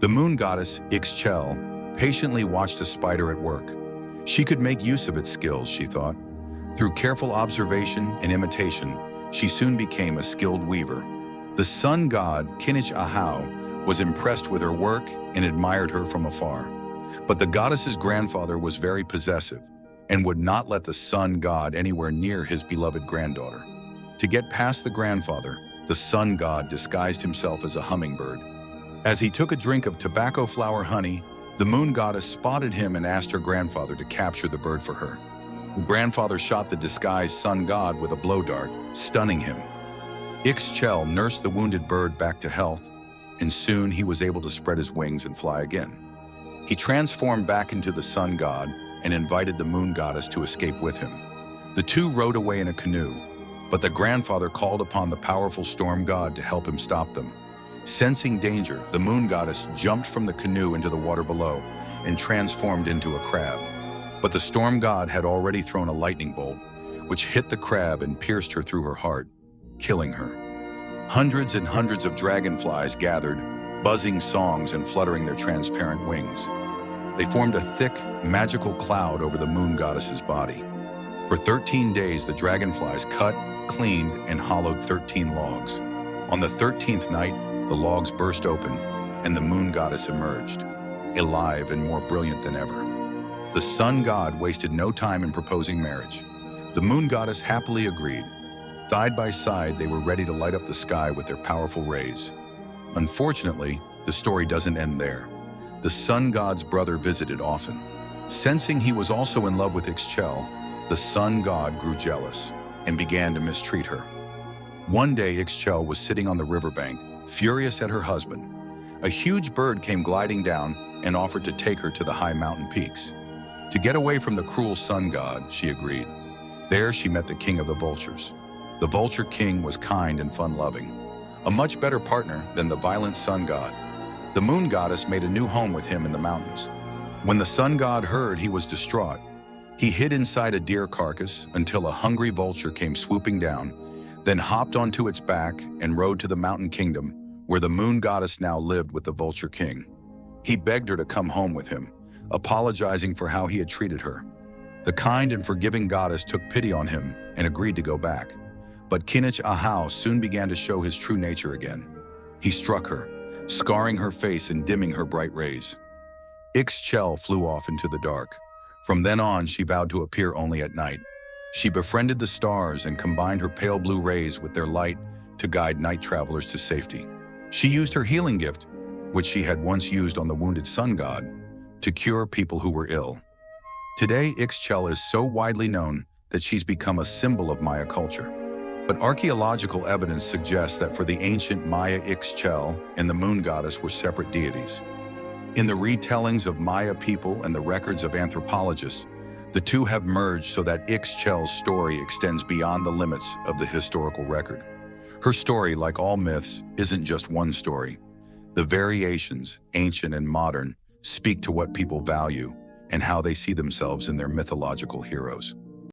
The moon goddess, Ix Chel, patiently watched a spider at work. She could make use of its skills, she thought. Through careful observation and imitation, she soon became a skilled weaver. The sun god, Ix Chel, was impressed with her work and admired her from afar. But the goddess's grandfather was very possessive and would not let the sun god anywhere near his beloved granddaughter. To get past the grandfather, the sun god disguised himself as a hummingbird. As he took a drink of tobacco flower honey, the moon goddess spotted him and asked her grandfather to capture the bird for her. The grandfather shot the disguised sun god with a blow dart, stunning him. Ix Chel nursed the wounded bird back to health, and soon he was able to spread his wings and fly again. He transformed back into the sun god and invited the moon goddess to escape with him. The two rowed away in a canoe, but the grandfather called upon the powerful storm god to help him stop them. Sensing danger, the moon goddess jumped from the canoe into the water below and transformed into a crab. But the storm god had already thrown a lightning bolt, which hit the crab and pierced her through her heart, killing her. Hundreds and hundreds of dragonflies gathered, buzzing songs and fluttering their transparent wings. They formed a thick, magical cloud over the moon goddess's body. For 13 days, the dragonflies cut, cleaned, and hollowed 13 logs. On the 13th night, the logs burst open, and the moon goddess emerged, alive and more brilliant than ever. The sun god wasted no time in proposing marriage. The moon goddess happily agreed. Side by side, they were ready to light up the sky with their powerful rays. Unfortunately, the story doesn't end there. The sun god's brother visited often. Sensing he was also in love with Ix Chel, the sun god grew jealous and began to mistreat her. One day, Ix Chel was sitting on the riverbank, furious at her husband. A huge bird came gliding down and offered to take her to the high mountain peaks. To get away from the cruel sun god, she agreed. There she met the king of the vultures. The vulture king was kind and fun-loving, a much better partner than the violent sun god. The moon goddess made a new home with him in the mountains. When the sun god heard, he was distraught. He hid inside a deer carcass until a hungry vulture came swooping down, then hopped onto its back and rode to the mountain kingdom, where the moon goddess now lived with the vulture king. He begged her to come home with him, apologizing for how he had treated her. The kind and forgiving goddess took pity on him and agreed to go back. But Ix Chel soon began to show his true nature again. He struck her, scarring her face and dimming her bright rays. Ix Chel flew off into the dark. From then on, she vowed to appear only at night. She befriended the stars and combined her pale blue rays with their light to guide night travelers to safety. She used her healing gift, which she had once used on the wounded sun god, to cure people who were ill. Today, Ix Chel is so widely known that she's become a symbol of Maya culture. But archaeological evidence suggests that for the ancient Maya, Ix Chel and the moon goddess were separate deities. In the retellings of Maya people and the records of anthropologists, the two have merged so that Ix Chel's story extends beyond the limits of the historical record. Her story, like all myths, isn't just one story. The variations, ancient and modern, speak to what people value and how they see themselves in their mythological heroes.